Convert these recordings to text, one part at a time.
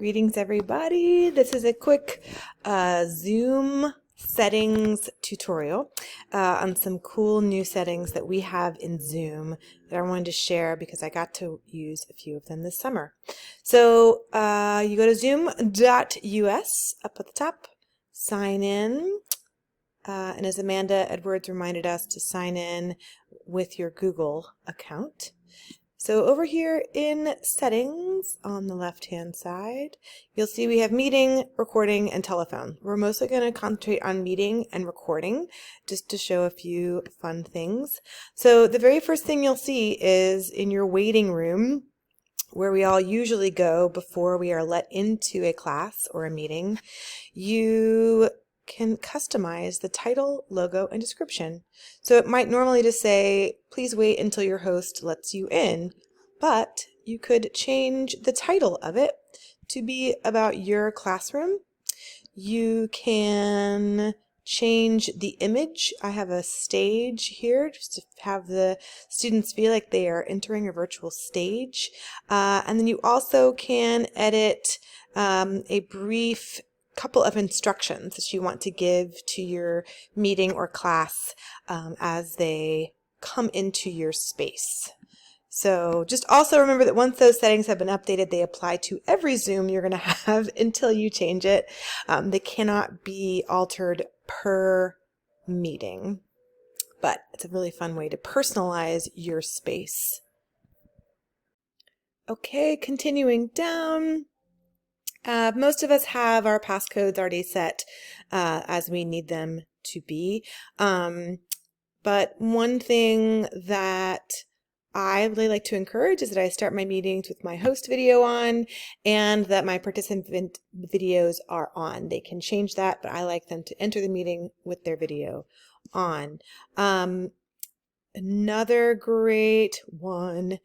Greetings, everybody. This is a quick Zoom settings tutorial on some cool new settings that we have in Zoom that I wanted to share because I got to use a few of them this summer. So you go to zoom.us up at the top, sign in, and as Amanda Edwards reminded us, to sign in with your Google account. So over here in settings on the left hand side, you'll see we have meeting, recording, and telephone. We're mostly going to concentrate on meeting and recording just to show a few fun things. So the very first thing you'll see is in your waiting room, where we all usually go before we are let into a class or a meeting, you can customize the title, logo, and description. So it might normally just say, please wait until your host lets you in, but you could change the title of it to be about your classroom. You can change the image. I have a stage here just to have the students feel like they are entering a virtual stage. And then you also can edit a brief couple of instructions that you want to give to your meeting or class as they come into your space. So just also remember that once those settings have been updated, they apply to every Zoom you're going to have until you change it. They cannot be altered per meeting, but it's a really fun way to personalize your space. Okay, continuing down. Most of us have our passcodes already set as we need them to be. But one thing that I really like to encourage is that I start my meetings with my host video on and that my participant videos are on. They can change that, but I like them to enter the meeting with their video on. Another great one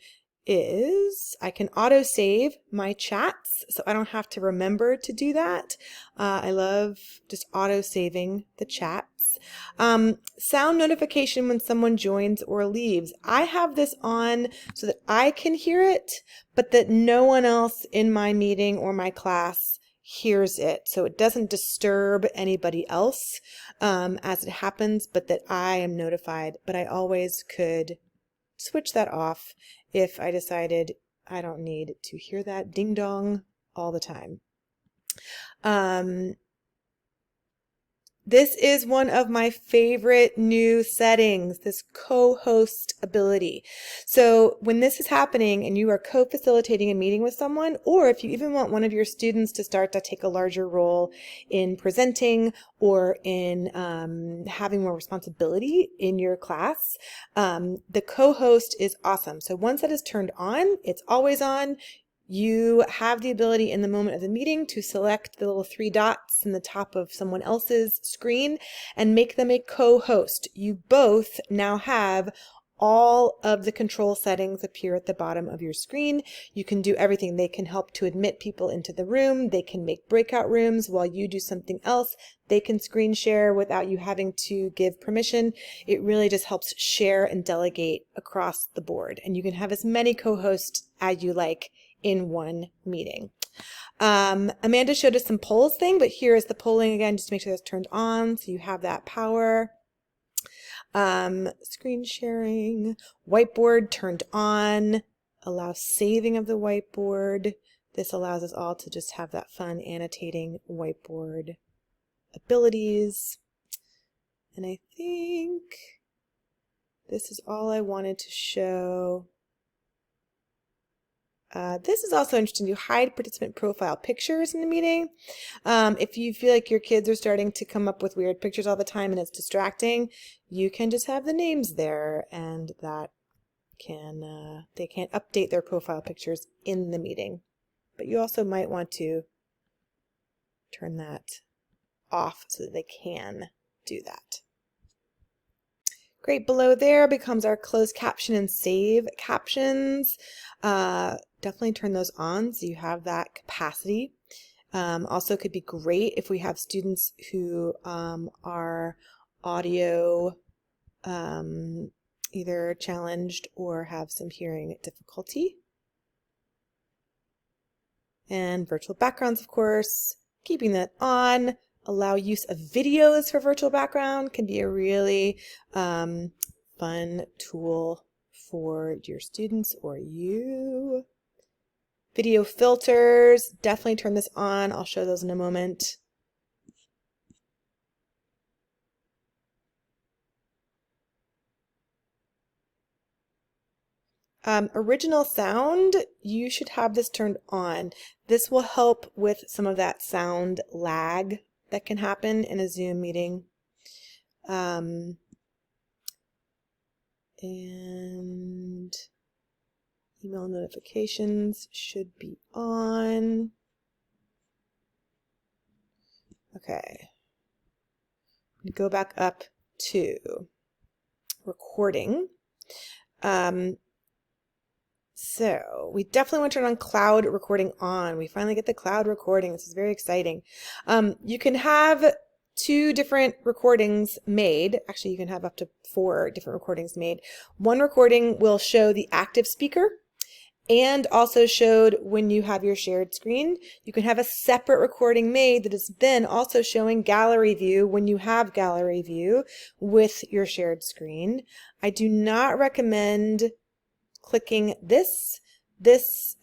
is I can auto-save my chats, so I don't have to remember to do that. I love just auto-saving the chats. Sound notification when someone joins or leaves. I have this on so that I can hear it, but that no one else in my meeting or my class hears it. So it doesn't disturb anybody else as it happens, but that I am notified. But I always could switch that off if I decided I don't need to hear that ding dong all the time. This is one of my favorite new settings, this co-host ability. So when this is happening and you are co-facilitating a meeting with someone, or if you even want one of your students to start to take a larger role in presenting or in having more responsibility in your class, the co-host is awesome. So once that is turned on, it's always on. You have the ability in the moment of the meeting to select the little three dots in the top of someone else's screen and make them a co-host. You both now have all of the control settings appear at the bottom of your screen. You can do everything. They can help to admit people into the room. They can make breakout rooms while you do something else. They can screen share without you having to give permission. It really just helps share and delegate across the board. And you can have as many co-hosts as you like in one meeting. Amanda showed us some polls thing, but here is the polling again, just to make sure that's turned on so you have that power. Screen sharing, whiteboard turned on, allow saving of the whiteboard. This allows us all to just have that fun annotating whiteboard abilities. And I think this is all I wanted to show. This is also interesting. You hide participant profile pictures in the meeting. If you feel like your kids are starting to come up with weird pictures all the time and it's distracting, you can just have the names there, and that can they can't update their profile pictures in the meeting. But you also might want to turn that off so that they can do that. Great, below there becomes our closed caption and save captions. Definitely turn those on so you have that capacity. Also could be great if we have students who are audio either challenged or have some hearing difficulty. And virtual backgrounds, of course, keeping that on. Allow use of videos for virtual background can be a really fun tool for your students or you. Video filters, definitely turn this on. I'll show those in a moment. Original sound, you should have this turned on. This will help with some of that sound lag that can happen in a Zoom meeting. And email notifications should be on. Okay. Go back up to recording. So we definitely want to turn on cloud recording on. We finally get the cloud recording. This is very exciting. You can have 2 different recordings made. Actually, you can have up to 4 different recordings made. One recording will show the active speaker and also showed when you have your shared screen. You can have a separate recording made that is then also showing gallery view when you have gallery view with your shared screen. I do not recommend clicking this. This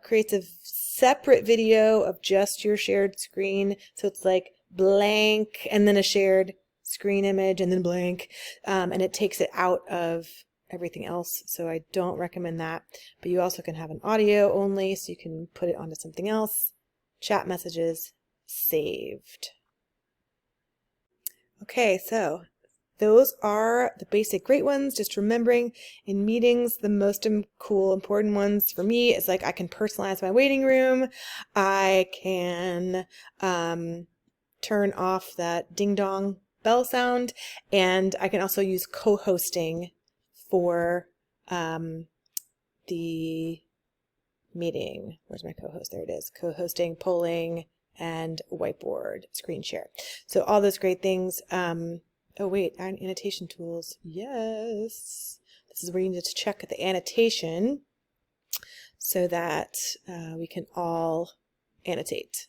creates a separate video of just your shared screen. So it's like blank and then a shared screen image and then blank. And it takes it out of everything else. So I don't recommend that. But you also can have an audio only, so you can put it onto something else. Chat messages saved. Okay, so those are the basic great ones. Just remembering in meetings, the most cool, important ones for me is like I can personalize my waiting room. I can turn off that ding dong bell sound, and I can also use co-hosting for the meeting. Where's my co-host? There it is. Co-hosting, polling, and whiteboard screen share. So all those great things. Oh wait, annotation tools. Yes. This is where you need to check the annotation so that we can all annotate.